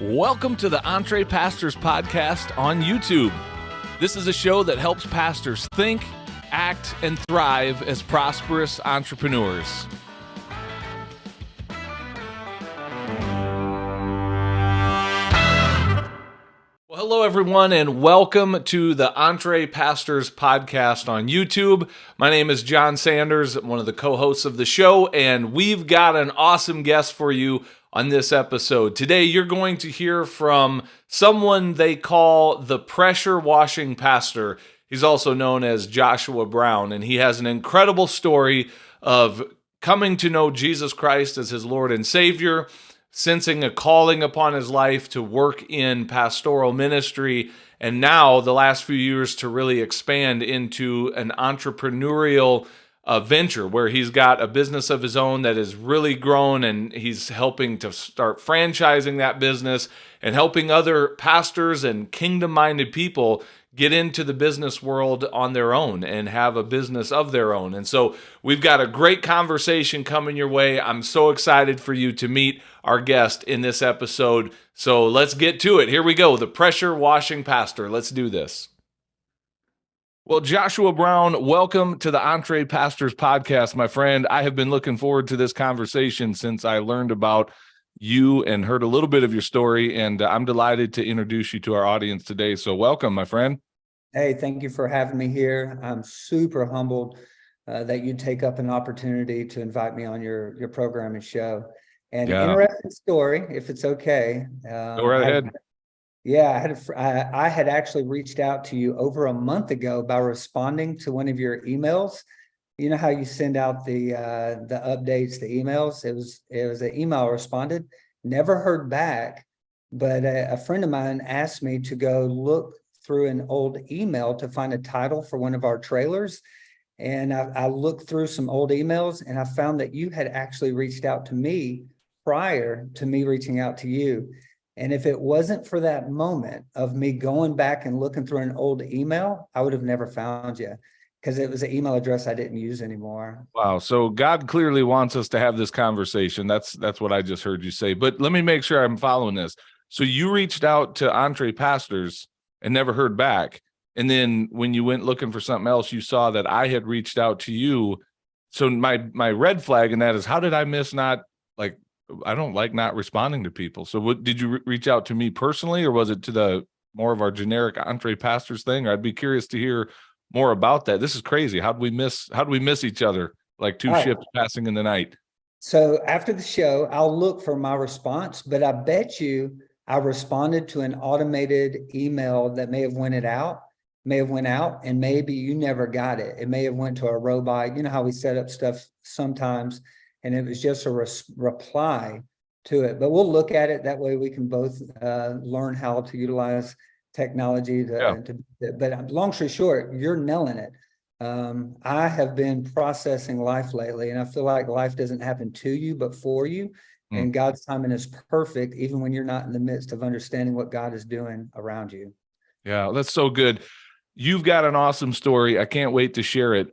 Welcome to the EntrePastors podcast on YouTube. This is a show that helps pastors think, act, and thrive as prosperous entrepreneurs. Well, hello, everyone, and welcome to the EntrePastors podcast on YouTube. My name is John Sanders, I'm one of the co-hosts of the show, and we've got an awesome guest for you on this episode. Today, you're going to hear from someone they call the pressure washing pastor. He's also known as Joshua Brown, and he has an incredible story of coming to know Jesus Christ as his Lord and Savior, sensing a calling upon his life to work in pastoral ministry, and now the last few years to really expand into an entrepreneurial venture where he's got a business of his own that has really grown, and he's helping to start franchising that business and helping other pastors and kingdom-minded people get into the business world on their own and have a business of their own. And so we've got a great conversation coming your way. I'm so excited for you to meet our guest in this episode. So let's get to it. Here we go. The pressure washing pastor. Let's do this. Well, Joshua Brown, welcome to the EntrePastors podcast, my friend. I have been looking forward to this conversation since I learned about you and heard a little bit of your story, and I'm delighted to introduce you to our audience today. So welcome, my friend. Hey, thank you for having me here. I'm super humbled that you take up an opportunity to invite me on your program and show. And Interesting story, if it's okay. Go right ahead. I had actually reached out to you over a month ago by responding to one of your emails. You know how you send out the updates, the emails? It was an email I responded, never heard back, but a friend of mine asked me to go look through an old email to find a title for one of our trailers. And I looked through some old emails, and I found that you had actually reached out to me prior to me reaching out to you. And if it wasn't for that moment of me going back and looking through an old email, I would have never found you, because it was an email address I didn't use anymore. Wow. So God clearly wants us to have this conversation. That's what I just heard you say. But let me make sure I'm following this. So you reached out to EntrePastors and never heard back. And then when you went looking for something else, you saw that I had reached out to you. So my red flag in that is, how did I miss I don't like not responding to people. So what, did you reach out to me personally, or was it to the more of our generic EntrePastors thing? Or I'd be curious to hear more about that. This is crazy. How'd we miss each other like two ships passing in the night? So after the show, I'll look for my response, but I bet you I responded to an automated email that may have went out, and maybe you never got it. It may have went to a robot. You know how we set up stuff sometimes, and it was just a reply to it. But we'll look at it. That way we can both learn how to utilize technology. But long story short, you're nailing it. I have been processing life lately, and I feel like life doesn't happen to you, but for you. And God's timing is perfect, even when you're not in the midst of understanding what God is doing around you. Yeah, that's so good. You've got an awesome story. I can't wait to share it.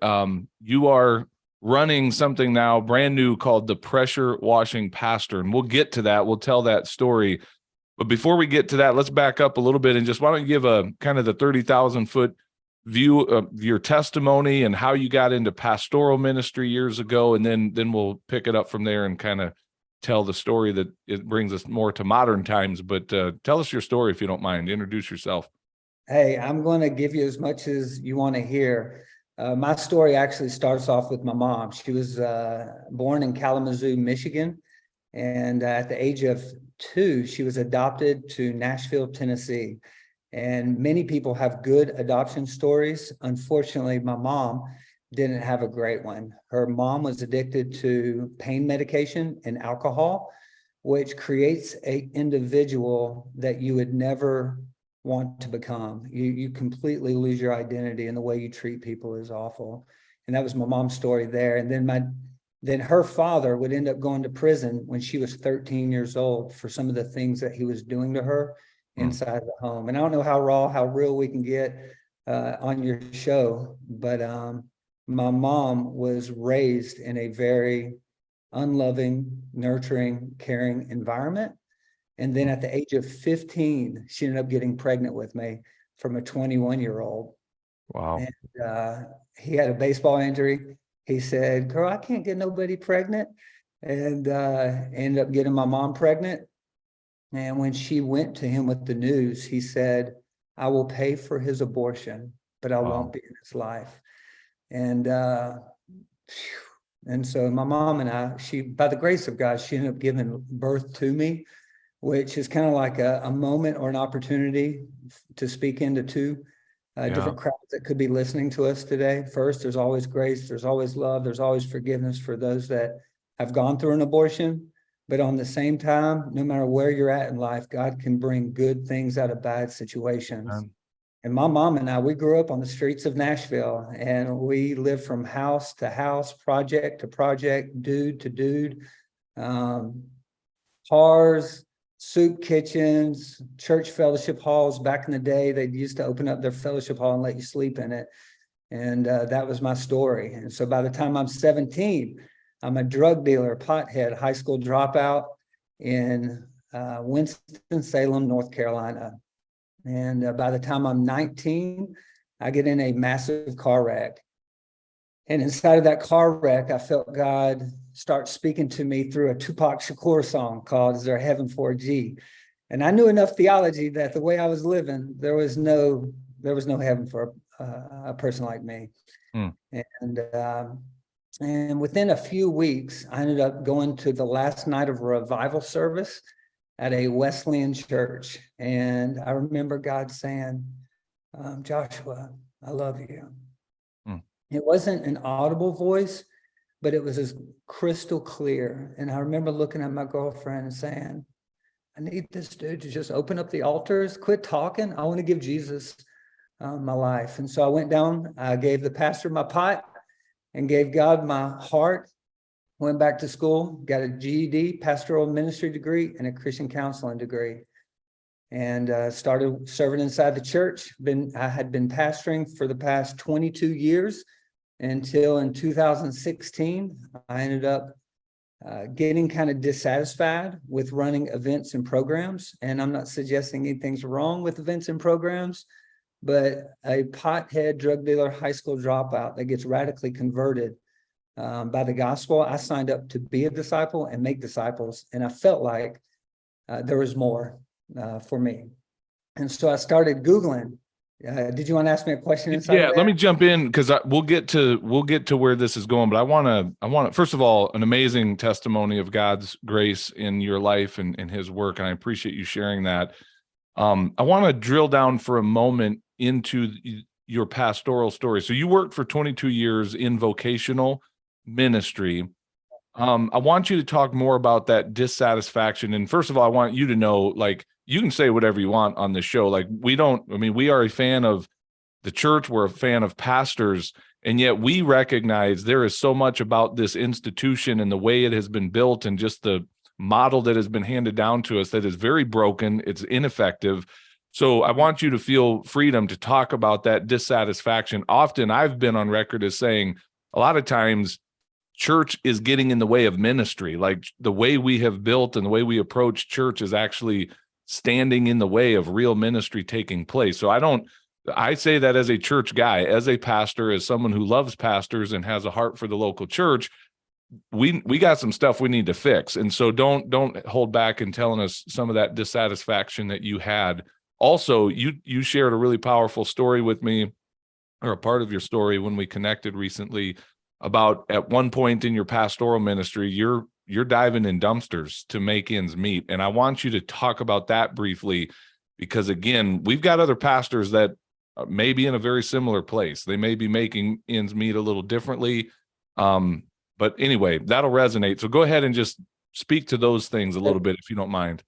You are running something now brand new called the Pressure Washing Pastor, and we'll get to that. We'll tell that story. But before we get to that, let's back up a little bit and just why don't you give a kind of the 30,000 foot view of your testimony and how you got into pastoral ministry years ago, and then we'll pick it up from there and kind of tell the story that it brings us more to modern times. But tell us your story if you don't mind. Introduce yourself. Hey, I'm going to give you as much as you want to hear. My story actually starts off with my mom. She was born in Kalamazoo, Michigan. And at the age of 2, she was adopted to Nashville, Tennessee. And many people have good adoption stories. Unfortunately, my mom didn't have a great one. Her mom was addicted to pain medication and alcohol, which creates an individual that you would never want to become. You completely lose your identity, and the way you treat people is awful. And that was my mom's story there. And then her father would end up going to prison when she was 13 years old for some of the things that he was doing to her inside the home. And I don't know how raw, how real we can get on your show, but my mom was raised in a very unloving, nurturing, caring environment. And then at the age of 15, she ended up getting pregnant with me from a 21-year-old. Wow. And he had a baseball injury. He said, "Girl, I can't get nobody pregnant." And ended up getting my mom pregnant. And when she went to him with the news, he said, "I will pay for his abortion, but I won't be in his life." And so my mom and I, by the grace of God, she ended up giving birth to me, which is kind of like a moment or an opportunity to speak into two different crowds that could be listening to us today. First, there's always grace, there's always love, there's always forgiveness for those that have gone through an abortion. But on the same time, no matter where you're at in life, God can bring good things out of bad situations. And my mom and I, we grew up on the streets of Nashville, and we lived from house to house, project to project, dude to dude, cars, soup kitchens, church fellowship halls. Back in the day, they used to open up their fellowship hall and let you sleep in it. And that was my story. And so by the time I'm 17, I'm a drug dealer, pothead, high school dropout in Winston-Salem, North Carolina. And by the time I'm 19, I get in a massive car wreck. And inside of that car wreck, I felt God start speaking to me through a Tupac Shakur song called "Is There a Heaven for a G?" And I knew enough theology that the way I was living, there was no heaven for a person like me. And within a few weeks, I ended up going to the last night of a revival service at a Wesleyan church. And I remember God saying, "Joshua, I love you." It wasn't an audible voice, but it was as crystal clear. And I remember looking at my girlfriend and saying, "I need this dude to just open up the altars, quit talking. I want to give Jesus my life." And so I went down, I gave the pastor my pot and gave God my heart, went back to school, got a GED, pastoral ministry degree, and a Christian counseling degree. And started serving inside the church. I had been pastoring for the past 22 years until in 2016, I ended up getting kind of dissatisfied with running events and programs. And I'm not suggesting anything's wrong with events and programs, but a pothead drug dealer, high school dropout that gets radically converted by the gospel, I signed up to be a disciple and make disciples. And I felt like there was more for me. And so I started Googling. Did you want to ask me a question inside of that? Let me jump in because we'll get to where this is going. But I want to first of all, an amazing testimony of God's grace in your life and His work, and I appreciate you sharing that. I want to drill down for a moment into your pastoral story. So you worked for 22 years in vocational ministry. I want you to talk more about that dissatisfaction. And first of all, I want you to know, like, you can say whatever you want on the show. Like, we are a fan of the church. We're a fan of pastors. And yet we recognize there is so much about this institution and the way it has been built and just the model that has been handed down to us that is very broken. It's ineffective. So I want you to feel freedom to talk about that dissatisfaction. Often I've been on record as saying a lot of times church is getting in the way of ministry. Like, the way we have built and the way we approach church is actually standing in the way of real ministry taking place. So I say that as a church guy, as a pastor, as someone who loves pastors and has a heart for the local church, we got some stuff we need to fix. And so don't hold back in telling us some of that dissatisfaction that you had. Also, you shared a really powerful story with me, or a part of your story when we connected recently, about at one point in your pastoral ministry, you're diving in dumpsters to make ends meet. And I want you to talk about that briefly, because again, we've got other pastors that may be in a very similar place. They may be making ends meet a little differently. But anyway, that'll resonate. So go ahead and just speak to those things a little bit, if you don't mind.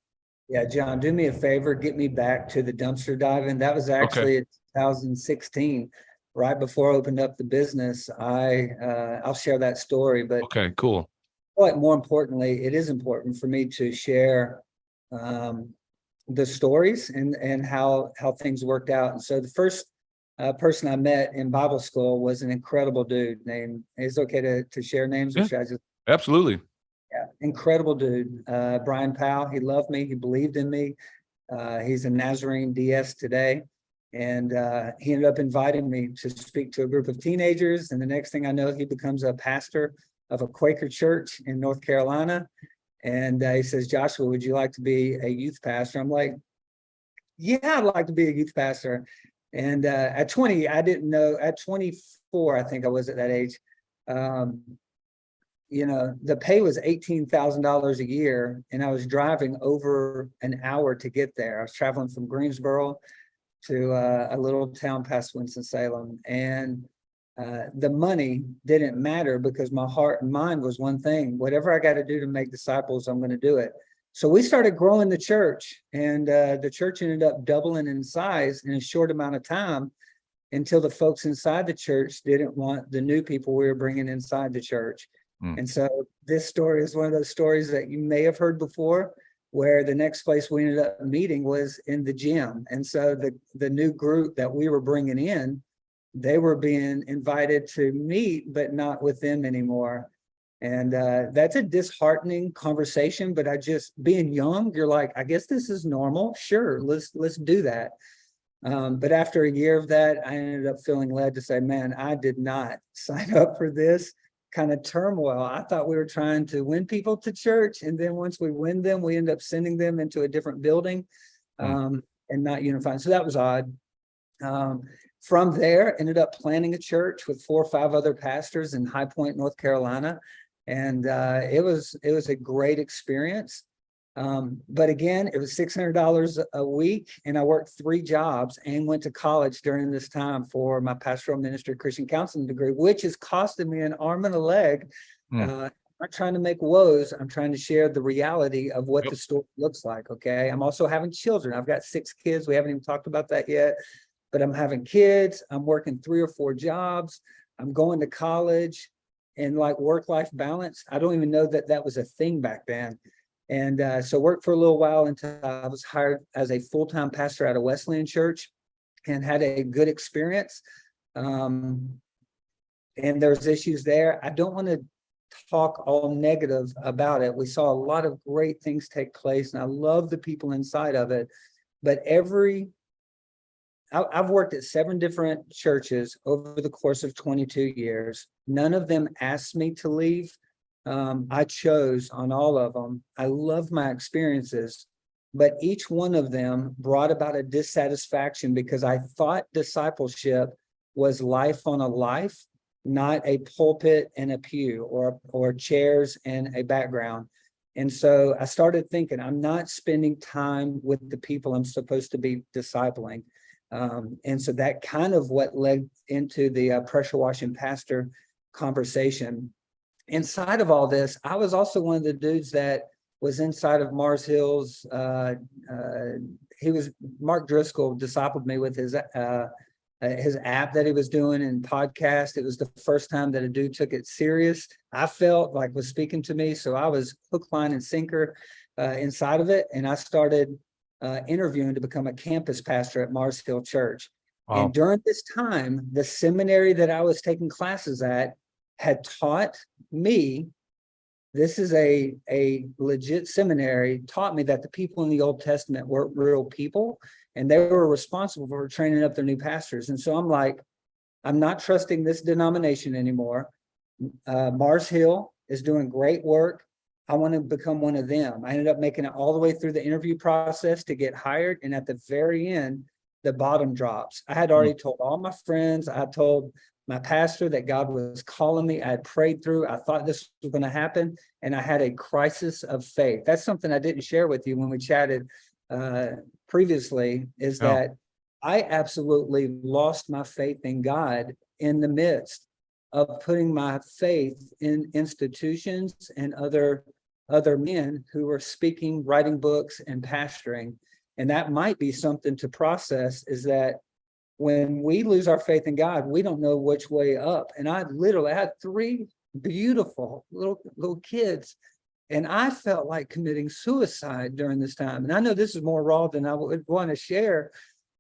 Yeah, John, do me a favor, get me back to the dumpster diving. That was actually in 2016. Right before I opened up the business. I'll share that story, but okay, cool. But more importantly, it is important for me to share the stories and how things worked out. And so the first person I met in Bible school was an incredible dude named. Is it okay to share names? Yeah, or should I just? Absolutely. Yeah, incredible dude. Brian Powell, he loved me. He believed in me. He's a Nazarene DS today. And he ended up inviting me to speak to a group of teenagers. And the next thing I know, he becomes a pastor of a Quaker church in North Carolina. And he says, Joshua, would you like to be a youth pastor? I'm like, yeah, I'd like to be a youth pastor. And at 20, I didn't know. At 24, I think I was at that age. The pay was $18,000 a year, and I was driving over an hour to get there. I was traveling from Greensboro to a little town past Winston-Salem, and the money didn't matter because my heart and mind was one thing: whatever I got to do to make disciples, I'm going to do it. So we started growing the church, and the church ended up doubling in size in a short amount of time, until the folks inside the church didn't want the new people we were bringing inside the church. And so this story is one of those stories that you may have heard before, where the next place we ended up meeting was in the gym. And so the new group that we were bringing in, they were being invited to meet, but not with them anymore. And that's a disheartening conversation, but being young, you're like, I guess this is normal. Sure, let's do that. But after a year of that, I ended up feeling led to say, man, I did not sign up for this kind of turmoil. I thought we were trying to win people to church. And then once we win them, we end up sending them into a different building and not unifying. So that was odd. From there, ended up planning a church with 4 or 5 other pastors in High Point, North Carolina. And it was a great experience. But again, it was $600 a week, and I worked 3 jobs and went to college during this time for my pastoral ministry Christian counseling degree, which has costed me an arm and a leg. I'm not trying to make woes. I'm trying to share the reality of what the story looks like. Okay. I'm also having children. I've got 6 kids. We haven't even talked about that yet, but I'm having kids. I'm working 3 or 4 jobs. I'm going to college, and like work-life balance, I don't even know that was a thing back then. And so worked for a little while until I was hired as a full-time pastor at a Wesleyan church, and had a good experience. And there's issues there. I don't want to talk all negative about it. We saw a lot of great things take place, and I love the people inside of it. But I've worked at 7 different churches over the course of 22 years. None of them asked me to leave. I chose on all of them. I love my experiences, but each one of them brought about a dissatisfaction because I thought discipleship was life on a life, not a pulpit and a pew or chairs and a background. And so I started thinking, I'm not spending time with the people I'm supposed to be discipling. And so that kind of what led into the pressure washing pastor conversation. Inside of all this, I was also one of the dudes that was inside of Mars Hill's. Mark Driscoll discipled me with his app that he was doing and podcast. It was the first time that a dude took it serious. I felt like was speaking to me, so I was hook, line, and sinker inside of it, and I started interviewing to become a campus pastor at Mars Hill Church. Wow. And during this time, the seminary that I was taking classes at had taught me, this is a legit seminary, taught me that the people in the Old Testament were real people, and they were responsible for training up their new pastors. And so I'm like, I'm not trusting this denomination anymore. Mars Hill is doing great work. I want to become one of them. I ended up making it all the way through the interview process to get hired. And at the very end, the bottom drops. I had already told all my friends. I told my pastor that God was calling me. I had prayed through. I thought this was going to happen. And I had a crisis of faith. That's something I didn't share with you when we chatted previously, is that I absolutely lost my faith in God in the midst of putting my faith in institutions and other men who were speaking, writing books, and pastoring. And that might be something to process, is that when we lose our faith in God, we don't know which way up. And I literally had 3 beautiful little kids, and I felt like committing suicide during this time. And I know this is more raw than I would want to share,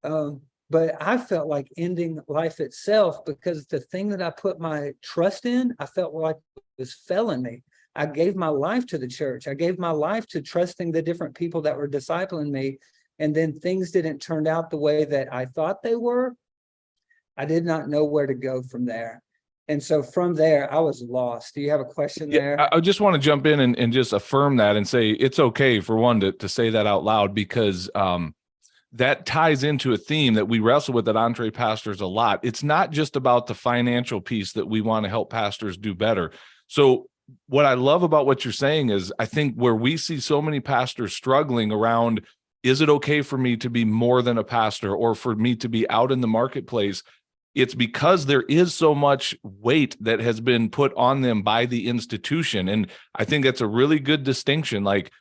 but I felt like ending life itself, because the thing that I put my trust in, I felt like it was failing me. I gave my life to the church. I gave my life to trusting the different people that were discipling me. And then things didn't turn out the way that I thought they were. I did not know where to go from there. And so from there, I was lost. Do you have a question there? I just want to jump in and just affirm that and say it's okay for one to say that out loud, because that ties into a theme that we wrestle with at EntrePastors a lot. It's not just about the financial piece that we want to help pastors do better. So what I love about what you're saying is, I think where we see so many pastors struggling around, is it okay for me to be more than a pastor, or for me to be out in the marketplace? It's because there is so much weight that has been put on them by the institution. And I think that's a really good distinction. Like,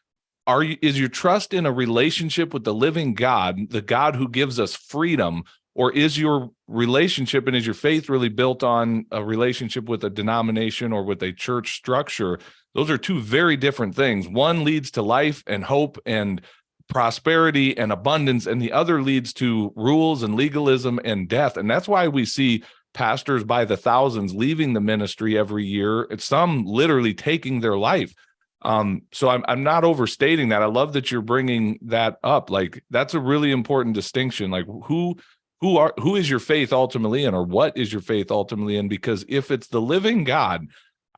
is your trust in a relationship with the living God, the God who gives us freedom, or is your relationship and is your faith really built on a relationship with a denomination or with a church structure? Those are two very different things. One leads to life and hope and prosperity and abundance, and the other leads to rules and legalism and death. And that's why we see pastors by the thousands leaving the ministry every year, some literally taking their life. So I'm not overstating that. I love that you're bringing that up. Like, that's a really important distinction. Like, who is your faith ultimately in, or what is your faith ultimately in? Because if it's the living God,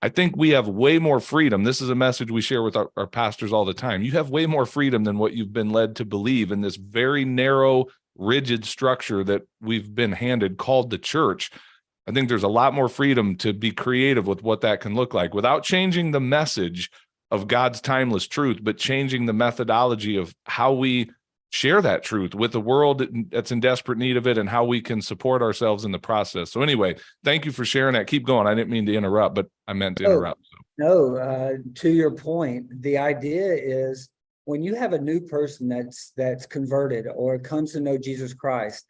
I think we have way more freedom. This is a message we share with our pastors all the time. You have way more freedom than what you've been led to believe in this very narrow, rigid structure that we've been handed called the church. I think there's a lot more freedom to be creative with what that can look like without changing the message of God's timeless truth, but changing the methodology of how we share that truth with the world that's in desperate need of it, and how we can support ourselves in the process. So anyway, thank you for sharing that. Keep going. I didn't mean to interrupt, but I meant to interrupt. No, to your point, the idea is, when you have a new person that's converted or comes to know Jesus Christ,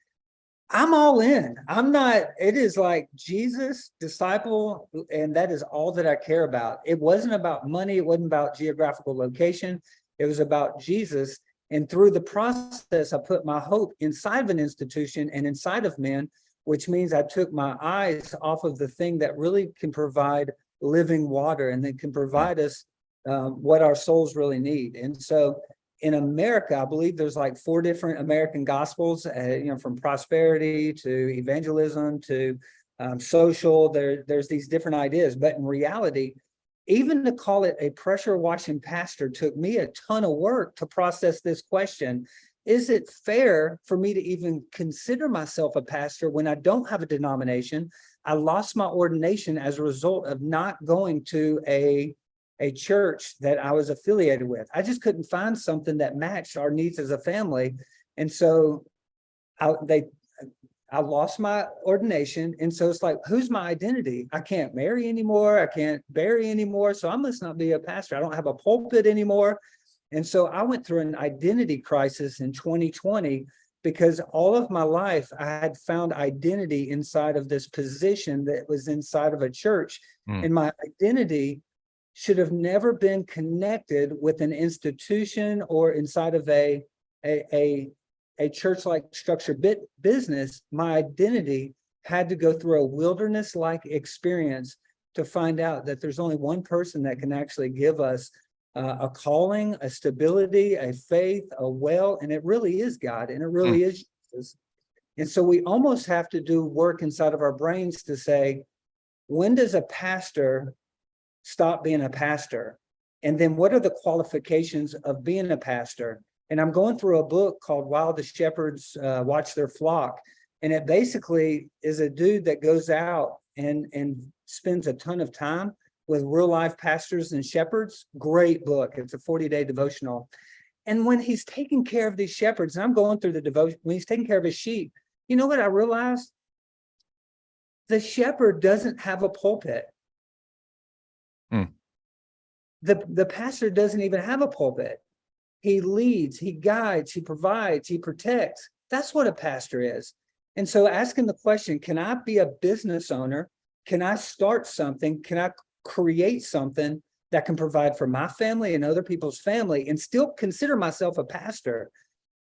I'm all in. It is like Jesus, disciple, and that is all that I care about. It wasn't about money. It wasn't about geographical location. It was about Jesus. And through the process, I put my hope inside of an institution and inside of men, which means I took my eyes off of the thing that really can provide living water and that can provide us what our souls really need. And so in America, I believe there's like 4 different American gospels, from prosperity to evangelism to social. There's these different ideas, but in reality, even to call it a pressure washing pastor took me a ton of work to process this question. Is it fair for me to even consider myself a pastor when I don't have a denomination? I lost my ordination as a result of not going to a church that I was affiliated with. I just couldn't find something that matched our needs as a family. And so I lost my ordination. And so it's like, who's my identity? I can't marry anymore. I can't bury anymore. So I must not be a pastor. I don't have a pulpit anymore. And so I went through an identity crisis in 2020, because all of my life I had found identity inside of this position that was inside of a church. And my identity should have never been connected with an institution or inside of a church-like structured business. My identity had to go through a wilderness-like experience to find out that there's only one person that can actually give us a calling, a stability, a faith, a well, and it really is God, and it really is Jesus. And so we almost have to do work inside of our brains to say, when does a pastor stop being a pastor? And then what are the qualifications of being a pastor? And I'm going through a book called While the Shepherds Watch Their Flock. And it basically is a dude that goes out and spends a ton of time with real life pastors and shepherds. Great book. It's a 40-day devotional. And when he's taking care of these shepherds, and I'm going through the devotion, when he's taking care of his sheep, you know what I realized? The shepherd doesn't have a pulpit. The pastor doesn't even have a pulpit. He leads, he guides, he provides, he protects. That's what a pastor is. And so asking the question, can I be a business owner? Can I start something? Can I create something that can provide for my family and other people's family and still consider myself a pastor?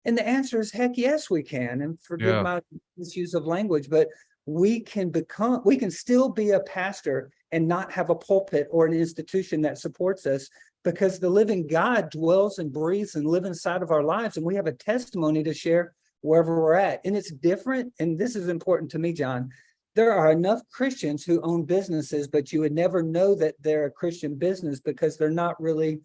And the answer is, heck yes, we can. And forgive my misuse of language, but we can still be a pastor and not have a pulpit or an institution that supports us, because the living God dwells and breathes and lives inside of our lives, and we have a testimony to share wherever we're at. And it's different, and this is important to me, John. There are enough Christians who own businesses, but you would never know that they're a Christian business because they're not really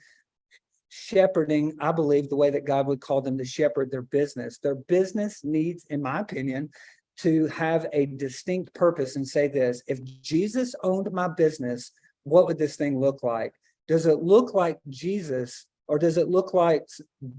shepherding, I believe, the way that God would call them to shepherd their business. Their business needs, in my opinion, to have a distinct purpose and say this: if Jesus owned my business, what would this thing look like? Does it look like Jesus, or does it look like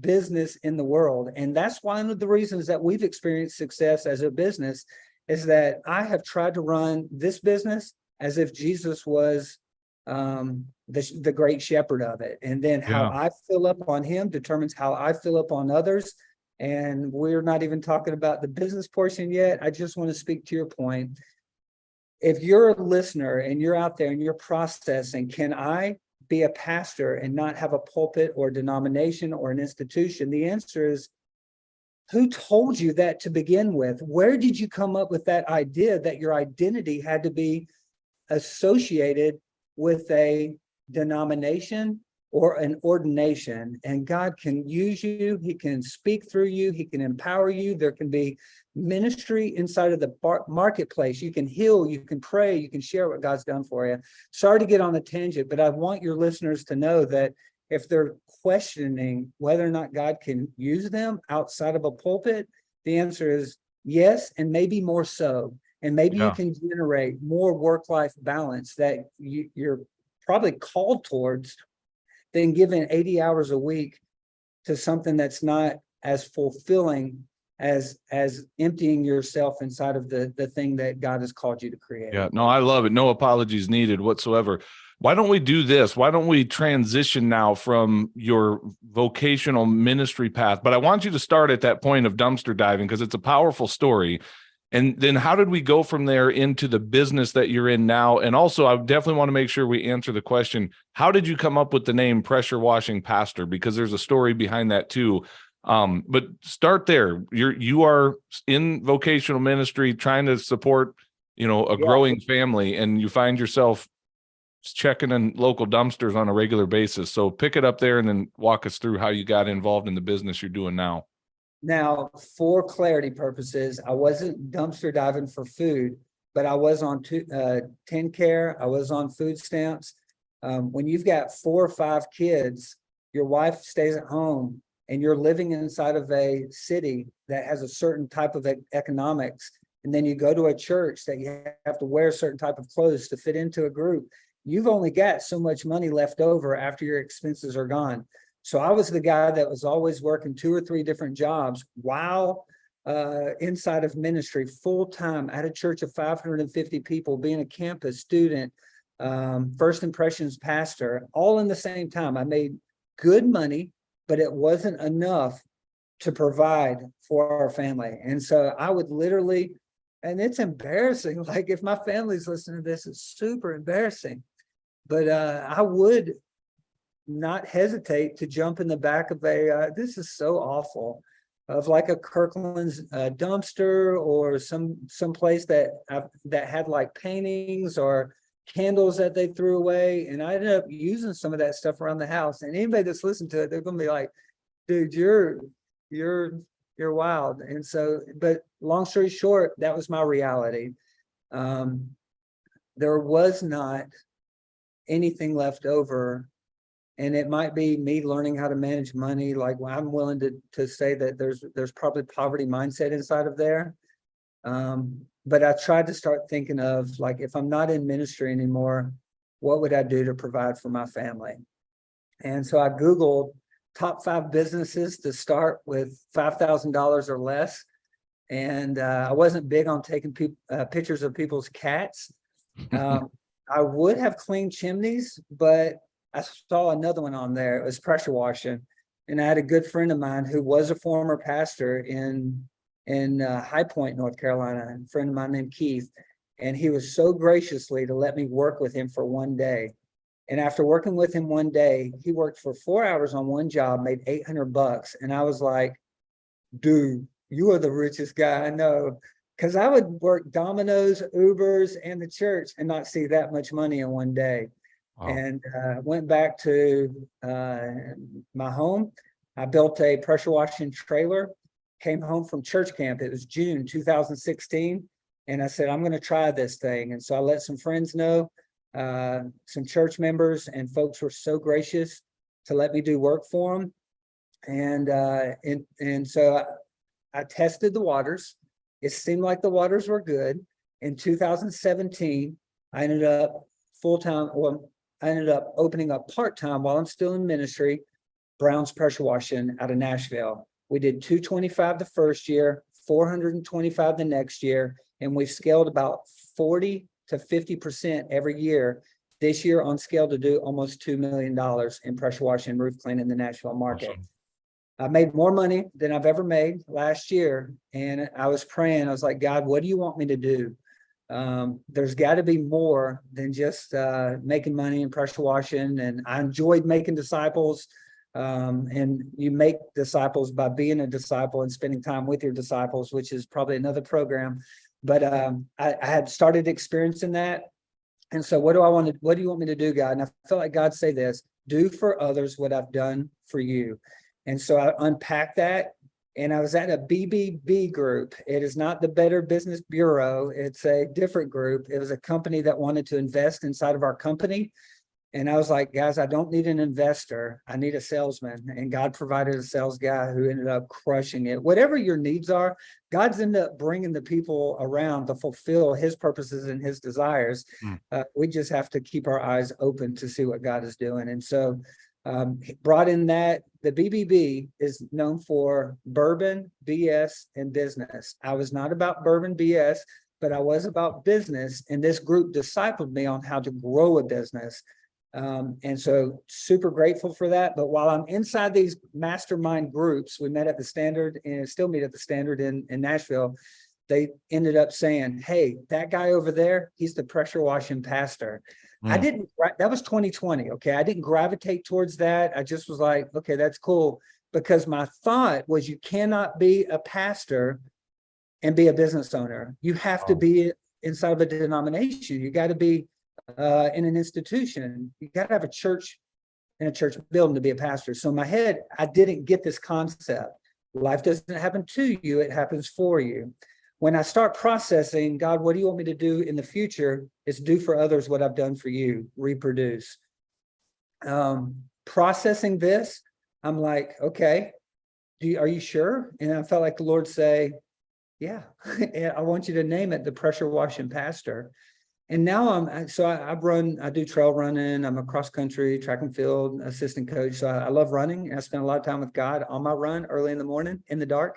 business in the world? And that's one of the reasons that we've experienced success as a business, is that I have tried to run this business as if Jesus was the great shepherd of it. And then how I fill up on him determines how I fill up on others. And we're not even talking about the business portion yet. I just want to speak to your point. If you're a listener and you're out there and you're processing, can I be a pastor and not have a pulpit or denomination or an institution? The answer is, who told you that to begin with? Where did you come up with that idea that your identity had to be associated with a denomination or an ordination? And God can use you. He can speak through you. He can empower you. There can be ministry inside of the marketplace. You can heal, you can pray, you can share what God's done for you. Sorry to get on a tangent, but I want your listeners to know that if they're questioning whether or not God can use them outside of a pulpit, the answer is yes, and maybe more so. And maybe you can generate more work-life balance that you're probably called towards than giving 80 hours a week to something that's not as fulfilling as emptying yourself inside of the thing that God has called you to create. Yeah, no, I love it. No apologies needed whatsoever. Why don't we do this? Why don't we transition now from your vocational ministry path? But I want you to start at that point of dumpster diving, because it's a powerful story. And then how did we go from there into the business that you're in now? And also, I definitely want to make sure we answer the question, how did you come up with the name Pressure Washing Pastor? Because there's a story behind that too. But start there. You are in vocational ministry, trying to support, a growing family, and you find yourself checking in local dumpsters on a regular basis. So pick it up there and then walk us through how you got involved in the business you're doing now. Now, for clarity purposes, I wasn't dumpster diving for food, but I was on tin care. I was on food stamps. When you've got 4 or 5 kids, your wife stays at home, and you're living inside of a city that has a certain type of economics, and then you go to a church that you have to wear a certain type of clothes to fit into a group, you've only got so much money left over after your expenses are gone. So I was the guy that was always working 2 or 3 different jobs while inside of ministry, full time at a church of 550 people, being a campus student, first impressions pastor, all in the same time. I made good money, but it wasn't enough to provide for our family. And so I would literally, and it's embarrassing, like if my family's listening to this, it's super embarrassing, but I would not hesitate to jump in the back of this is so awful, of like a Kirkland's dumpster, or some place that had like paintings or candles that they threw away. And I ended up using some of that stuff around the house. And anybody that's listened to it, they're going to be like, dude, you're wild. And so, but long story short, that was my reality. There was not anything left over. And it might be me learning how to manage money. Like, well, I'm willing to say that there's probably poverty mindset inside of there. But I tried to start thinking of, like, if I'm not in ministry anymore, what would I do to provide for my family? And so I Googled top 5 businesses to start with $5,000 or less. And I wasn't big on taking pictures of people's cats. I would have cleaned chimneys, but I saw another one on there. It was pressure washing. And I had a good friend of mine who was a former pastor in High Point, North Carolina, a friend of mine named Keith. And he was so graciously to let me work with him for one day. And after working with him one day, he worked for 4 hours on one job, made $800. And I was like, dude, you are the richest guy I know. because I would work Domino's, Ubers, and the church and not see that much money in one day. Wow. And went back to my home. I built a pressure washing trailer, came home from church camp. It was June 2016. And I said, I'm going to try this thing. And so I let some friends know, some church members, and folks were so gracious to let me do work for them. And so I tested the waters. It seemed like the waters were good. In 2017, I ended up full-time, well, I ended up opening up part-time while I'm still in ministry, Brown's Pressure Washing out of Nashville. We did 225 the first year, 425 the next year, and we've scaled about 40 to 50% every year. This year on scale to do almost $2 million in pressure washing and roof cleaning in the Nashville market. Awesome. I made more money than I've ever made last year. And I was praying, I was like, God, what do you want me to do? There's got to be more than just making money and pressure washing. And I enjoyed making disciples. And you make disciples by being a disciple and spending time with your disciples, which is probably another program. But I had started experiencing that. And so what do you want me to do, God? And I felt like God say this: do for others what I've done for you. And so I unpacked that, and I was at a BBB group. It is not the Better Business Bureau. It's a different group. It was a company that wanted to invest inside of our company. And I was like, guys, I don't need an investor. I need a salesman. And God provided a sales guy who ended up crushing it. Whatever your needs are, God's ended up bringing the people around to fulfill his purposes and his desires. We just have to keep our eyes open to see what God is doing. And so brought in that. The BBB is known for bourbon, BS, and business. I was not about bourbon, BS, but I was about business. And this group discipled me on how to grow a business. And so super grateful for that. But while I'm inside these mastermind groups, we met at the Standard and still meet at the Standard in Nashville. They ended up saying, hey, that guy over there, he's the pressure washing pastor. That was 2020. Okay. I didn't gravitate towards that. I just was like, okay, that's cool. Because my thought was, you cannot be a pastor and be a business owner. You have to be inside of a denomination. You got to be in an institution. You got to have a church in a church building to be a pastor. So in my head, I didn't get this concept. Life doesn't happen to you, it happens for you. When I start processing, God, what do you want me to do in the future? It's do for others what I've done for you, reproduce. Processing this, I'm like, okay, are you sure? And I felt like the Lord say, yeah, I want you to name it the pressure washing pastor. And now I do trail running. I'm a cross country, track and field assistant coach. So I love running. I spend a lot of time with God on my run early in the morning, in the dark,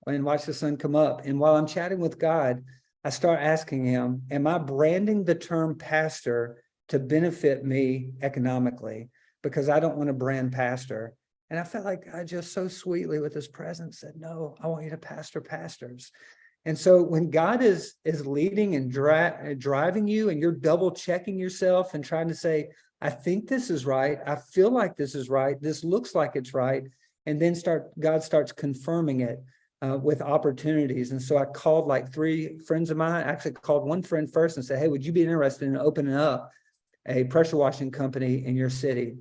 and watch the sun come up. And while I'm chatting with God, I start asking him, am I branding the term pastor to benefit me economically? Because I don't want to brand pastor. And I felt like God just so sweetly with his presence said, no, I want you to pastor pastors. And so when God is leading and driving you, and you're double checking yourself and trying to say, I think this is right. I feel like this is right. This looks like it's right. And then God starts confirming it with opportunities. And so I called like 3 friends of mine. I actually called one friend first and said, hey, would you be interested in opening up a pressure washing company in your city?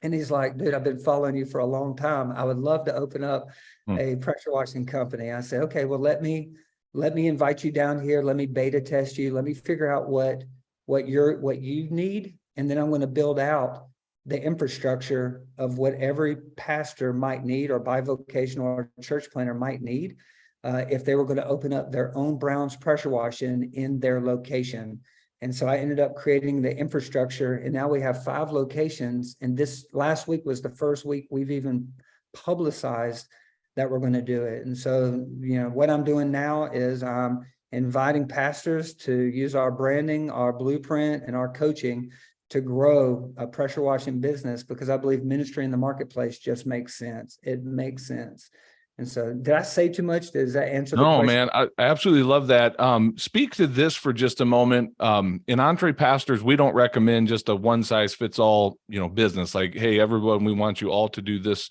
And he's like, dude, I've been following you for a long time. I would love to open up a pressure washing company. I said, okay, well, let me invite you down here. Let me beta test you. Let me figure out what you need. And then I'm going to build out the infrastructure of what every pastor might need, or bivocational or church planner might need, if they were going to open up their own Brown's pressure washing in their location. And so I ended up creating the infrastructure, and now we have 5 locations. And this last week was the first week we've even publicized that we're going to do it. And so, what I'm doing now is I'm inviting pastors to use our branding, our blueprint, and our coaching to grow a pressure washing business, because I believe ministry in the marketplace just makes sense. It makes sense. And so, did I say too much? Does that answer the question? No, man, I absolutely love that. Speak to this for just a moment. In EntrePastors, we don't recommend just a one size fits all, business. Like, hey, everyone, we want you all to do this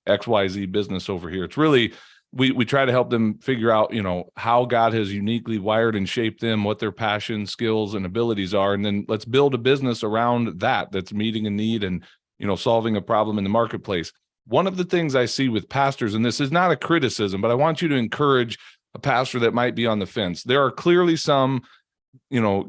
XYZ business over here. It's really, we try to help them figure out, how God has uniquely wired and shaped them, what their passions, skills, and abilities are. And then let's build a business around that's meeting a need and, solving a problem in the marketplace. One of the things I see with pastors, and this is not a criticism, but I want you to encourage a pastor that might be on the fence. There are clearly some,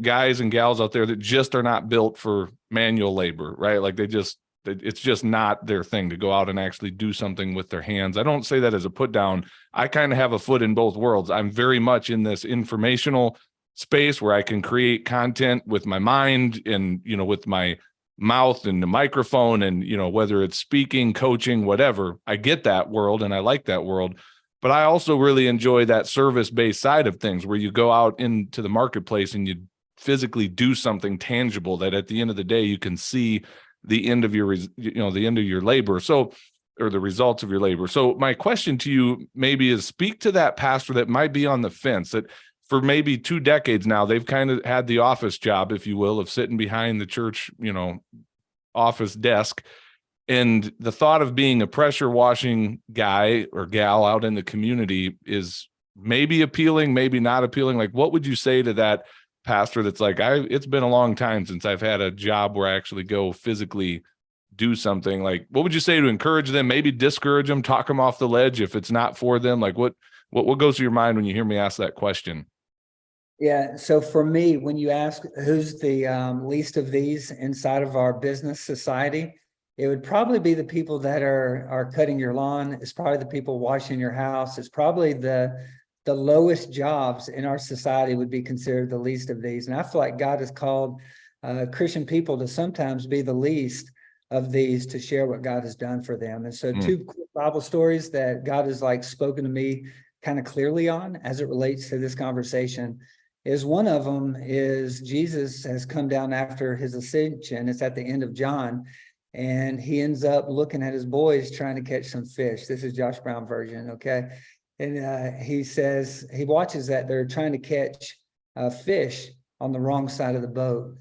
guys and gals out there that just are not built for manual labor, right? Like it's just not their thing to go out and actually do something with their hands. I don't say that as a put down. I kind of have a foot in both worlds. I'm very much in this informational space where I can create content with my mind and, with my mouth and the microphone and, whether it's speaking, coaching, whatever. I get that world and I like that world. But I also really enjoy that service-based side of things where you go out into the marketplace and you physically do something tangible that at the end of the day, you can see the end of your, the end of your labor. So, or the results of your labor. So my question to you maybe is speak to that pastor that might be on the fence, that for maybe 2 decades now, they've kind of had the office job, if you will, of sitting behind the church, office desk. And the thought of being a pressure washing guy or gal out in the community is maybe appealing, maybe not appealing. Like, what would you say to that pastor that's like, it's been a long time since I've had a job where I actually go physically do something? Like, what would you say to encourage them, maybe discourage them, talk them off the ledge if it's not for them? Like, what goes through your mind when you hear me ask that question? Yeah. So for me, when you ask who's the least of these inside of our business society, it would probably be the people that are cutting your lawn. It's probably the people washing your house. It's probably the lowest jobs in our society would be considered the least of these. And I feel like God has called Christian people to sometimes be the least of these, to share what God has done for them. And so 2 quick Bible stories that God has spoken to me kind of clearly on as it relates to this conversation is, one of them is Jesus has come down after his ascension. It's at the end of John. And he ends up looking at his boys trying to catch some fish. This is Josh Brown version, okay? And he says, he watches that they're trying to catch fish on the wrong side of the boat.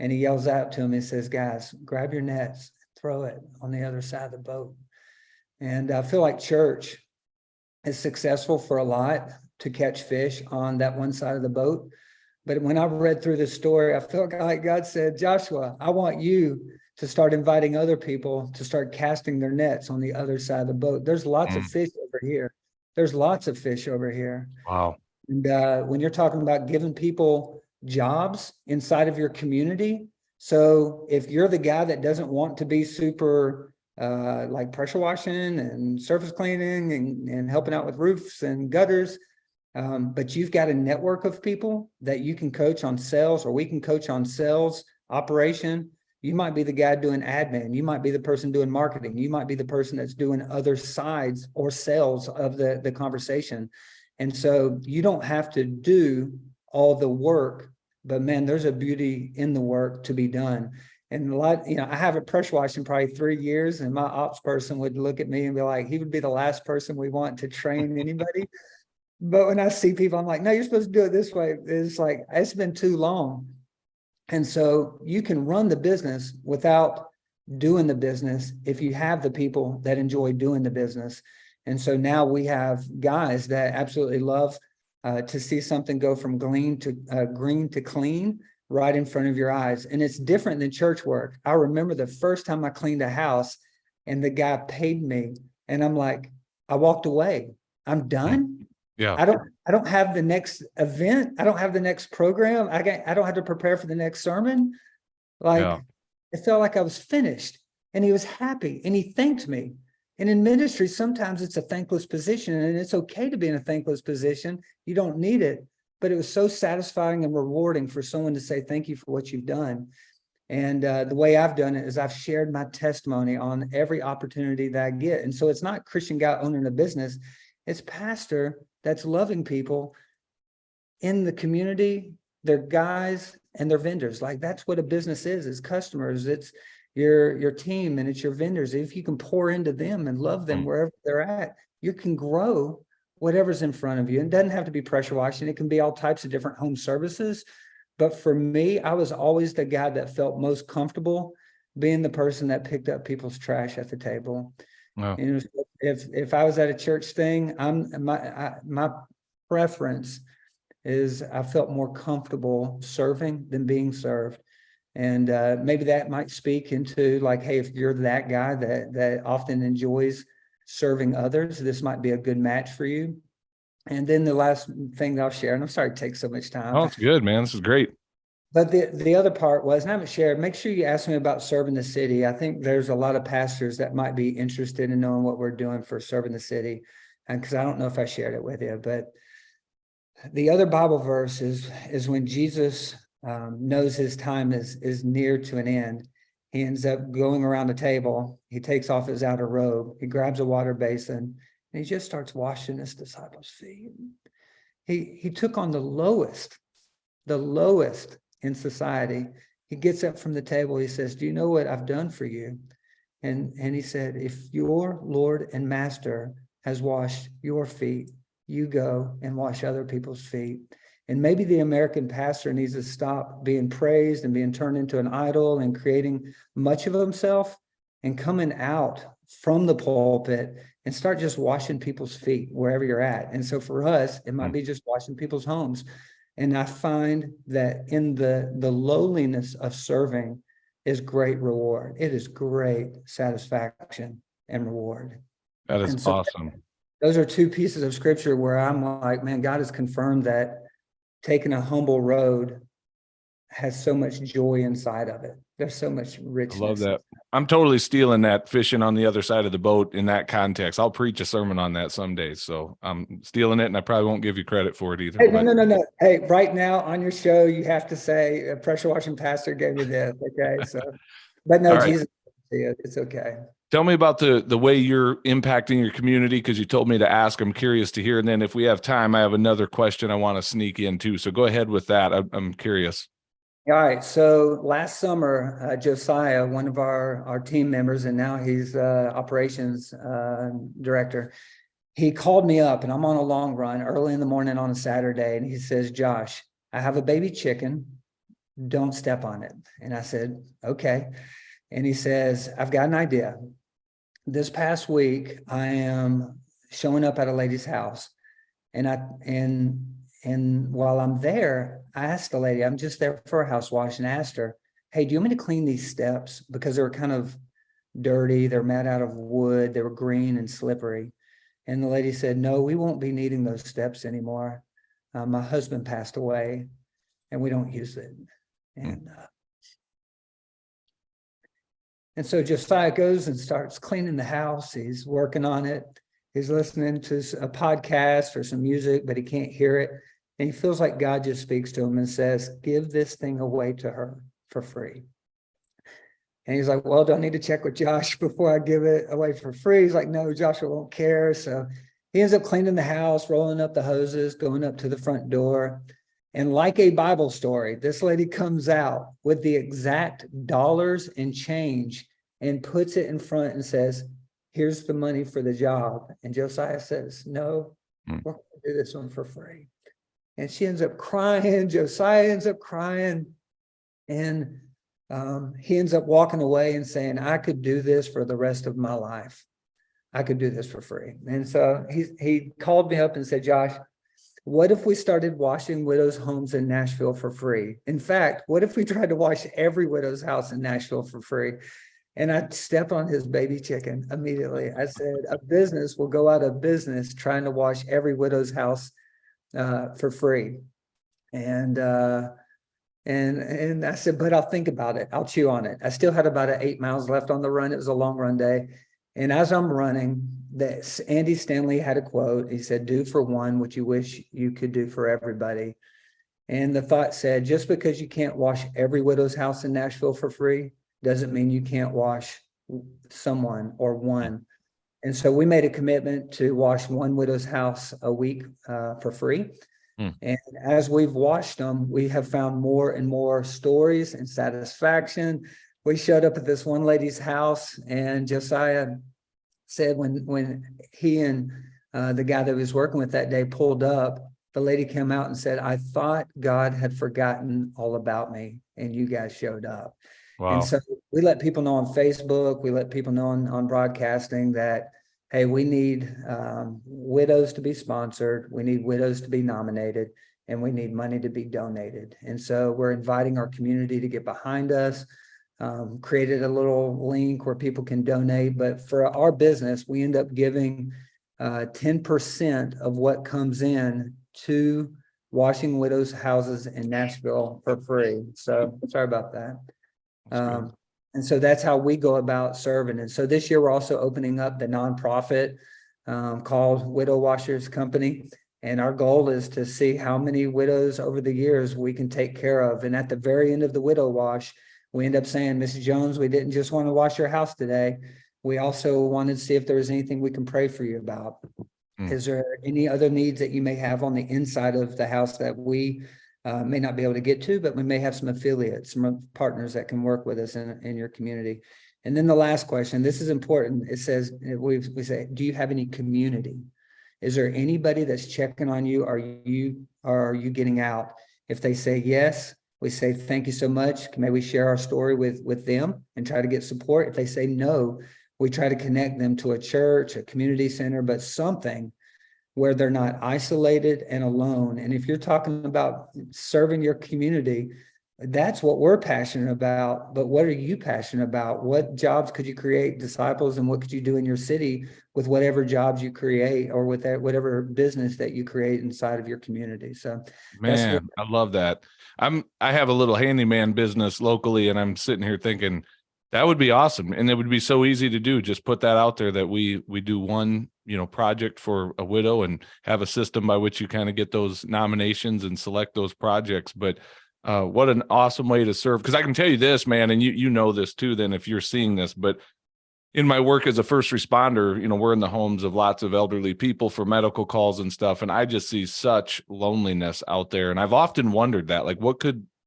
And he yells out to him and says, guys, grab your nets, throw it on the other side of the boat. And I feel like church is successful for a lot to catch fish on that one side of the boat. But when I read through this story, I felt like God said, Joshua, I want you to start inviting other people to start casting their nets on the other side of the boat. There's lots of fish over here. There's lots of fish over here. Wow. And when you're talking about giving people jobs inside of your community, so if you're the guy that doesn't want to be super like pressure washing and surface cleaning and helping out with roofs and gutters, but you've got a network of people that you can coach on sales, or we can coach on sales operation. You might be the guy doing admin. You might be the person doing marketing. You might be the person that's doing other sides or sales of the conversation. And so you don't have to do all the work, but man, there's a beauty in the work to be done. And a lot, I haven't pressure washed in probably 3 years, and my ops person would look at me and be like, he would be the last person we want to train anybody. But when I see people, I'm like, no, you're supposed to do it this way. It's like, it's been too long. And so you can run the business without doing the business if you have the people that enjoy doing the business. And so now we have guys that absolutely love to see something go from green to clean right in front of your eyes. And it's different than church work. I remember the first time I cleaned a house and the guy paid me, and I'm like, I walked away. I'm done. Yeah. I don't have the next event. I don't have the next program. I don't have to prepare for the next sermon. It felt like I was finished, and he was happy and he thanked me. And in ministry, sometimes it's a thankless position, and it's okay to be in a thankless position. You don't need it, but it was so satisfying and rewarding for someone to say, thank you for what you've done. And the way I've done it is I've shared my testimony on every opportunity that I get. And so it's not Christian guy owning a business. It's pastor that's loving people in the community, their guys and their vendors. Like, that's what a business is customers. It's your team and it's your vendors. If you can pour into them and love them wherever they're at, you can grow whatever's in front of you. And it doesn't have to be pressure washing. It can be all types of different home services. But for me, I was always the guy that felt most comfortable being the person that picked up people's trash at the table. Wow. You know, if I was at a church thing, my preference is I felt more comfortable serving than being served. And maybe that might speak into like, hey, if you're that guy that often enjoys serving others, this might be a good match for you. And then the last thing I'll share, and I'm sorry it takes so much time. Oh, it's good, man. This is great. But the other part was, and I haven't shared, make sure you ask me about serving the city. I think there's a lot of pastors that might be interested in knowing what we're doing for serving the city. And because I don't know if I shared it with you, but the other Bible verse is when Jesus knows his time is near to an end. He ends up going around the table. He takes off his outer robe. He grabs a water basin and he just starts washing his disciples' feet. He took on the lowest in society. He gets up from the table. He says, do you know what I've done for you? And he said, if your Lord and Master has washed your feet, you go and wash other people's feet. And maybe the American pastor needs to stop being praised and being turned into an idol and creating much of himself and coming out from the pulpit and start just washing people's feet wherever you're at. And so for us, it might be just washing people's homes. And I find that in the lowliness of serving is great reward. It is great satisfaction and reward. That is And so awesome. those are two pieces of scripture where I'm like, man, God has confirmed that taking a humble road has so much joy inside of it. There's so much I richness. love that. I'm totally stealing that, fishing on the other side of the boat in that context. I'll preach a sermon on that someday. So I'm stealing it, and I probably won't give you credit for it either. Hey, no. Hey, right now on your show, you have to say a pressure washing pastor gave me this. Okay. So, but no, right. Jesus, it's okay. Tell me about the way you're impacting your community, because you told me to ask. I'm curious to hear. And then if we have time, I have another question I want to sneak in too. So go ahead with that. I'm curious. All right. So last summer, Josiah, one of our team members, and now he's operations director, he called me up and I'm on a long run early in the morning on a Saturday. And he says, Josh, I have a baby chicken. Don't step on it. And I said, okay. And he says, I've got an idea. This past week, I am showing up at a lady's house. And while I'm there, I asked the lady, I'm just there for a house wash, and asked her, hey, do you want me to clean these steps? Because they were kind of dirty. They're made out of wood. They were green and slippery. And the lady said, no, we won't be needing those steps anymore. My husband passed away and we don't use it. And so Josiah goes and starts cleaning the house. He's working on it. He's listening to a podcast or some music, but he can't hear it. And he feels like God just speaks to him and says, give this thing away to her for free. And he's like, well, do I need to check with Josh before I give it away for free? He's like, no, Joshua won't care. So he ends up cleaning the house, rolling up the hoses, going up to the front door. And like a Bible story, this lady comes out with the exact dollars and change and puts it in front and says, here's the money for the job. And Josiah says, no, we're going to do this one for free. And she ends up crying. Josiah ends up crying. And he ends up walking away and saying, I could do this for the rest of my life. I could do this for free. And so he called me up and said, Josh, what if we started washing widows' homes in Nashville for free? In fact, what if we tried to wash every widow's house in Nashville for free? And I stepped on his baby chicken immediately. I said, a business will go out of business trying to wash every widow's house for free. And I said, but I'll think about it. I'll chew on it. I still had about 8 miles left on the run. It was a long run day. And as I'm running, Andy Stanley had a quote. He said, do for one what you wish you could do for everybody. And the thought said, just because you can't wash every widow's house in Nashville for free doesn't mean you can't wash someone or one. And so we made a commitment to wash one widow's house a week for free. And as we've watched them, we have found more and more stories and satisfaction. We showed up at this one lady's house, and Josiah said when he and the guy that he was working with that day pulled up, the lady came out and said, I thought God had forgotten all about me, and you guys showed up. And Wow. so we let people know on Facebook, we let people know on broadcasting that, hey, we need widows to be sponsored, we need widows to be nominated, and we need money to be donated. And so we're inviting our community to get behind us. Created a little link where people can donate, but for our business, we end up giving 10% of what comes in to Washing Widows Houses in Nashville for free. So sorry about that. That's good. And so that's how we go about serving. And so this year we're also opening up the nonprofit called Widow Washers Company. And our goal is to see how many widows over the years we can take care of. And at the very end of the widow wash, we end up saying, Mrs. Jones, we didn't just want to wash your house today. We also wanted to see if there was anything we can pray for you about. Is there any other needs that you may have on the inside of the house that we may not be able to get to, but we may have some affiliates, some partners that can work with us in your community. And then the last question, this is important. It says, we say, do you have any community? Is there anybody that's checking on you? Are you getting out? If they say yes, we say, thank you so much. May we share our story with them and try to get support? If they say no, we try to connect them to a church, a community center, but something where they're not isolated and alone. And if you're talking about serving your community, that's what we're passionate about. But what are you passionate about? What jobs could you create disciples, and what could you do in your city with whatever jobs you create, or with that, whatever business that you create inside of your community? So that's what. Man, I love that. I have a little handyman business locally, and I'm sitting here thinking that would be awesome. And it would be so easy to do. Just put that out there that we do one, project for a widow and have a system by which you kind of get those nominations and select those projects. But what an awesome way to serve. Because I can tell you this, man, and you know this too, then if you're seeing this, but in my work as a first responder, we're in the homes of lots of elderly people for medical calls and stuff. And I just see such loneliness out there. And I've often wondered that, like,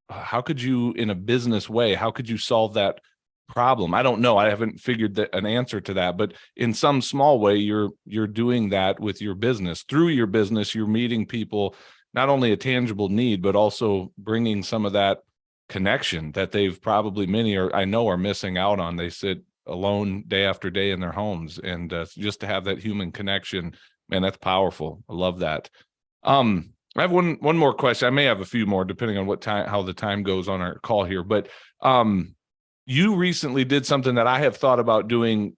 how could you, in a business way, how could you solve that problem? I don't know. I haven't figured an answer to that, but in some small way, you're doing that with your business. Through your business, you're meeting people, not only a tangible need, but also bringing some of that connection that they've probably, many I know are missing out on. They sit alone day after day in their homes, and just to have that human connection, man, that's powerful. I love that. I have one more question. I may have a few more depending on how the time goes on our call here, but you recently did something that I have thought about doing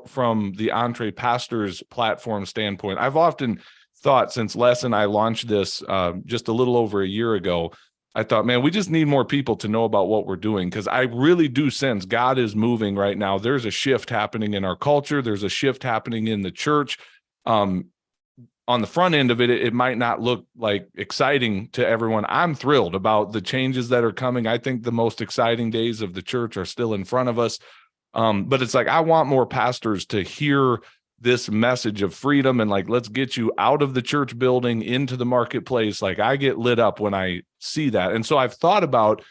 from the EntrePastors platform standpoint. I've often thought, since Les and I launched this just a little over a year ago, I thought, man, we just need more people to know about what we're doing, because I really do sense God is moving right now. There's a shift happening in our culture. There's a shift happening in the church. On the front end of it, it might not look like exciting to everyone. I'm thrilled about the changes that are coming. I think the most exciting days of the church are still in front of us. But it's like, I want more pastors to hear this message of freedom and, like, let's get you out of the church building into the marketplace. Like, I get lit up when I see that. And so I've thought about,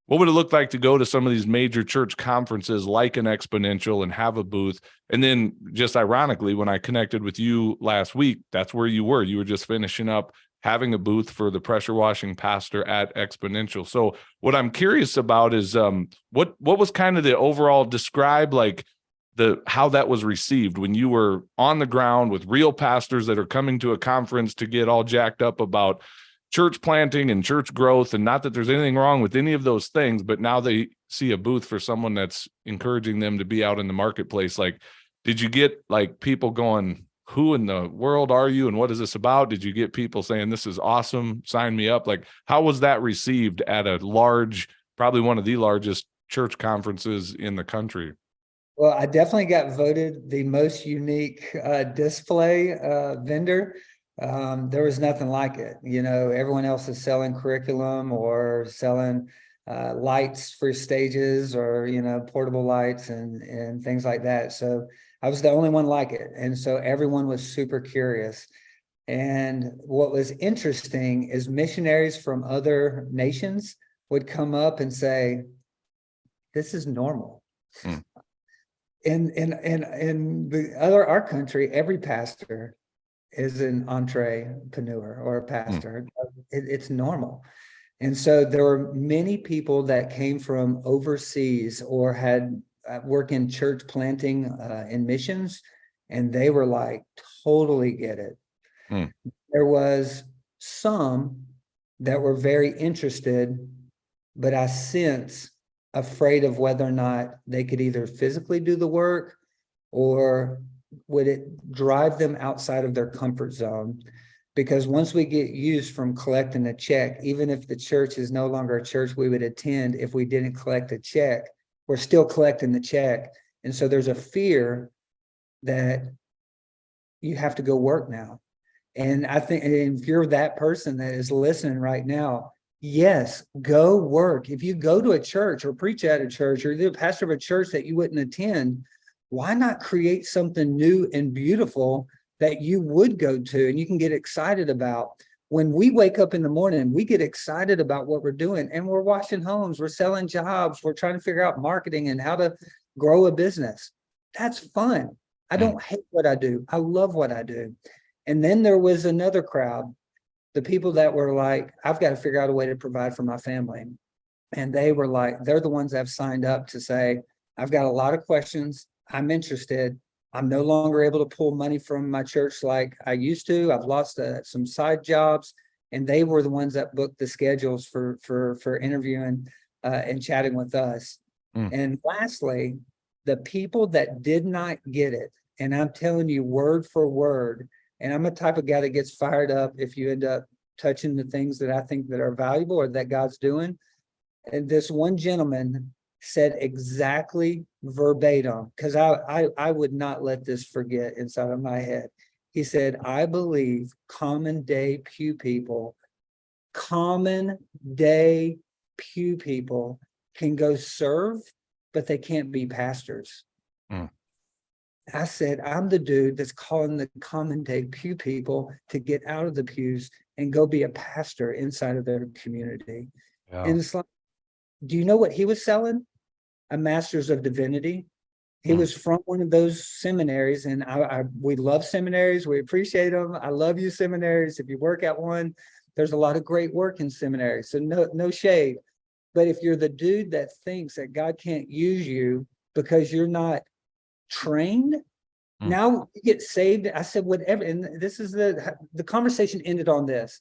what would it look like to go to some of these major church conferences like an Exponential and have a booth? And then, just ironically, when I connected with you last week, that's where you were. You were just finishing up having a booth for the pressure washing pastor at Exponential. So what I'm curious about is what was kind of the overall, describe like how that was received when you were on the ground with real pastors that are coming to a conference to get all jacked up about church planting and church growth. And not that there's anything wrong with any of those things, but now they see a booth for someone that's encouraging them to be out in the marketplace. Like, did you get like people going, who in the world are you and what is this about? Did you get people saying, this is awesome, sign me up? Like, how was that received at a large, probably one of the largest church conferences in the country? Well, I definitely got voted the most unique display vendor. There was nothing like it. Everyone else is selling curriculum or selling lights for stages, or portable lights and things like that. So I was the only one like it, and so everyone was super curious. And what was interesting is missionaries from other nations would come up and say, "This is normal." In our country, every pastor is an entrepreneur or a pastor. It's normal. And so there were many people that came from overseas or had work in church planting and missions, and they were like, totally get it. Mm. There was some that were very interested, but I sense afraid of whether or not they could either physically do the work or would it drive them outside of their comfort zone. Because once we get used from collecting a check, even if the church is no longer a church we would attend if we didn't collect a check, we're still collecting the check. And so there's a fear that you have to go work now. And I think if you're that person that is listening right now, yes, go work. If you go to a church or preach at a church or you're the pastor of a church that you wouldn't attend, why not create something new and beautiful that you would go to and you can get excited about? When we wake up in the morning, we get excited about what we're doing, and we're washing homes, we're selling jobs, we're trying to figure out marketing and how to grow a business. That's fun. I don't hate what I do. I love what I do. And then there was another crowd, the people that were like, I've got to figure out a way to provide for my family. And they were like, they're the ones that have signed up to say, I've got a lot of questions. I'm interested. I'm no longer able to pull money from my church like I used to. I've lost some side jobs. And they were the ones that booked the schedules for interviewing and chatting with us. Mm. And lastly, the people that did not get it, and I'm telling you word for word, and I'm a type of guy that gets fired up if you end up touching the things that I think that are valuable or that God's doing. And this one gentleman said exactly verbatim, because I would not let this forget inside of my head. He said, I believe common day pew people can go serve, but they can't be pastors. Mm. I said, I'm the dude that's calling the common day pew people to get out of the pews and go be a pastor inside of their community. Yeah. And it's like, do you know what he was selling? A master's of divinity. He was from one of those seminaries, and we love seminaries. We appreciate them. I love you, seminaries. If you work at one, there's a lot of great work in seminaries. So no shade. But if you're the dude that thinks that God can't use you because you're not trained, now you get saved. I said, whatever, and this is the conversation ended on this.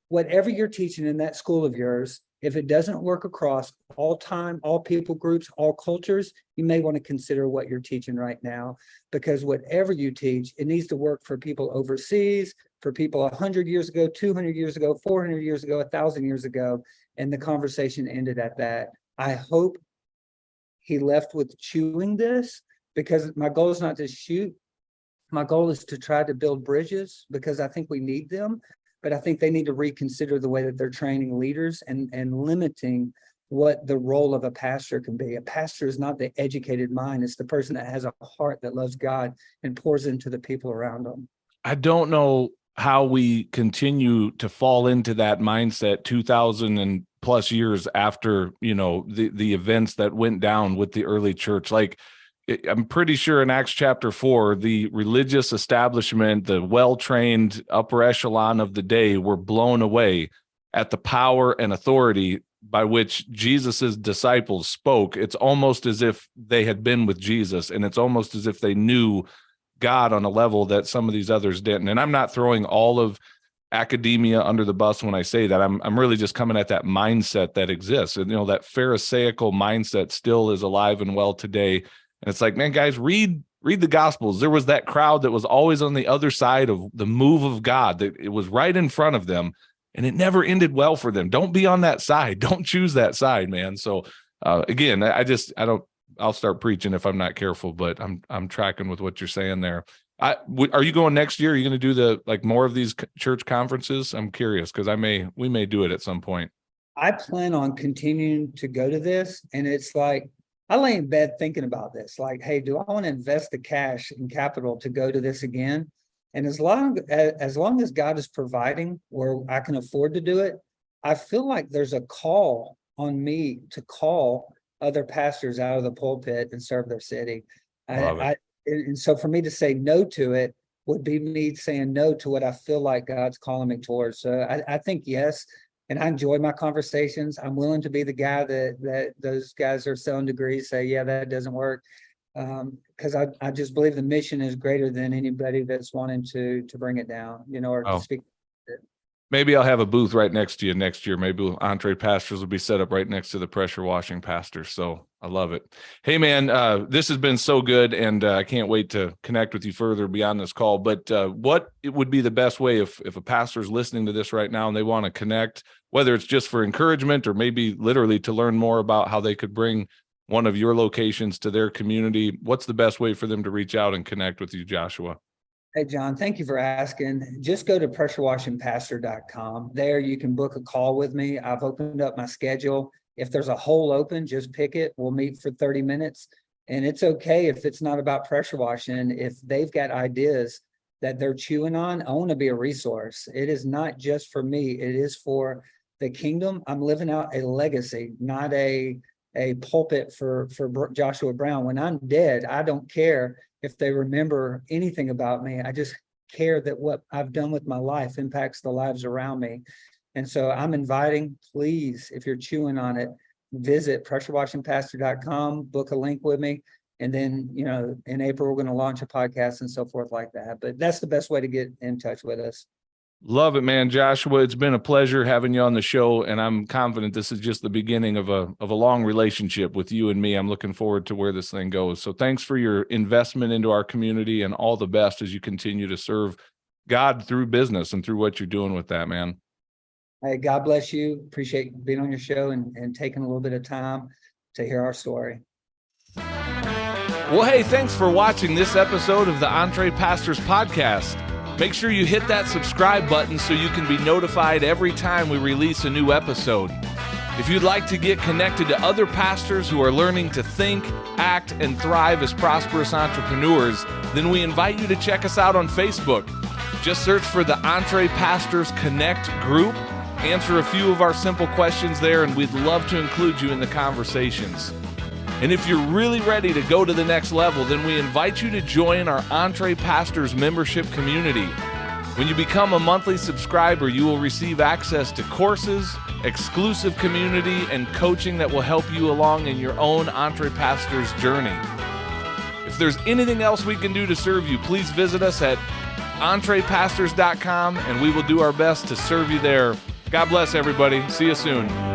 Whatever you're teaching in that school of yours, if it doesn't work across all time, all people groups, all cultures, you may want to consider what you're teaching right now, because whatever you teach, it needs to work for people overseas, for people 100 years ago, 200 years ago, 400 years ago, 1,000 years ago. And the conversation ended at that. I hope he left with chewing this, because my goal is not to shoot. My goal is to try to build bridges, because I think we need them. But I think they need to reconsider the way that they're training leaders and limiting what the role of a pastor can be. A pastor is not the educated mind. It's the person that has a heart that loves God and pours into the people around them. I don't know how we continue to fall into that mindset 2,000 and plus years after, the events that went down with the early church. Like, I'm pretty sure in Acts chapter 4, the religious establishment, the well-trained upper echelon of the day, were blown away at the power and authority by which Jesus's disciples spoke. It's almost as if they had been with Jesus, and it's almost as if they knew God on a level that some of these others didn't. And I'm not throwing all of academia under the bus when I say that. I'm really just coming at that mindset that exists. And, that Pharisaical mindset still is alive and well today. And it's like, man, guys, read the Gospels. There was that crowd that was always on the other side of the move of God, that it was right in front of them, and it never ended well for them. Don't be on that side. Don't choose that side, man. So again, I'll start preaching if I'm not careful, but I'm tracking with what you're saying there. Are you going next year? Are you going to do more of these church conferences? I'm curious, because we may do it at some point. I plan on continuing to go to this, and it's like, I lay in bed thinking about this, like, hey, do I want to invest the cash and capital to go to this again? And as long as God is providing where I can afford to do it, I feel like there's a call on me to call other pastors out of the pulpit and serve their city. And so for me to say no to it would be me saying no to what I feel like God's calling me towards. So I think, yes, and I enjoy my conversations. I'm willing to be the guy that those guys are selling degrees say, yeah, that doesn't work. Because I just believe the mission is greater than anybody that's wanting to bring it down, or to speak. Maybe I'll have a booth right next to you next year. Maybe EntrePastors will be set up right next to the pressure washing pastors. So I love it. Hey, man, this has been so good, and I can't wait to connect with you further beyond this call. But what it would be the best way if a pastor is listening to this right now and they want to connect, whether it's just for encouragement or maybe literally to learn more about how they could bring one of your locations to their community, what's the best way for them to reach out and connect with you, Joshua? Hey, John, thank you for asking. Just go to pressurewashingpastor.com. There you can book a call with me. I've opened up my schedule. If there's a hole open, just pick it. We'll meet for 30 minutes. And it's okay if it's not about pressure washing. If they've got ideas that they're chewing on, I want to be a resource. It is not just for me. It is for the kingdom. I'm living out a legacy, not a pulpit for Joshua Brown. When I'm dead, I don't care if they remember anything about me. I just care that what I've done with my life impacts the lives around me. And so I'm inviting, please, if you're chewing on it, visit pressurewashingpastor.com, book a link with me. And then, in April, we're going to launch a podcast and so forth like that. But that's the best way to get in touch with us. Love it, man. Joshua, it's been a pleasure having you on the show, and I'm confident this is just the beginning of a long relationship with you and me. I'm looking forward to where this thing goes. So thanks for your investment into our community, and all the best as you continue to serve God through business and through what you're doing with that, man. Hey, God bless you. Appreciate being on your show and taking a little bit of time to hear our story. Well, hey, thanks for watching this episode of the EntrePastors podcast. Make sure you hit that subscribe button so you can be notified every time we release a new episode. If you'd like to get connected to other pastors who are learning to think, act, and thrive as prosperous entrepreneurs, then we invite you to check us out on Facebook. Just search for the EntrePastors Connect group, answer a few of our simple questions there, and we'd love to include you in the conversations. And if you're really ready to go to the next level, then we invite you to join our EntrePastors membership community. When you become a monthly subscriber, you will receive access to courses, exclusive community, and coaching that will help you along in your own EntrePastors journey. If there's anything else we can do to serve you, please visit us at EntrePastors.com, and we will do our best to serve you there. God bless everybody. See you soon.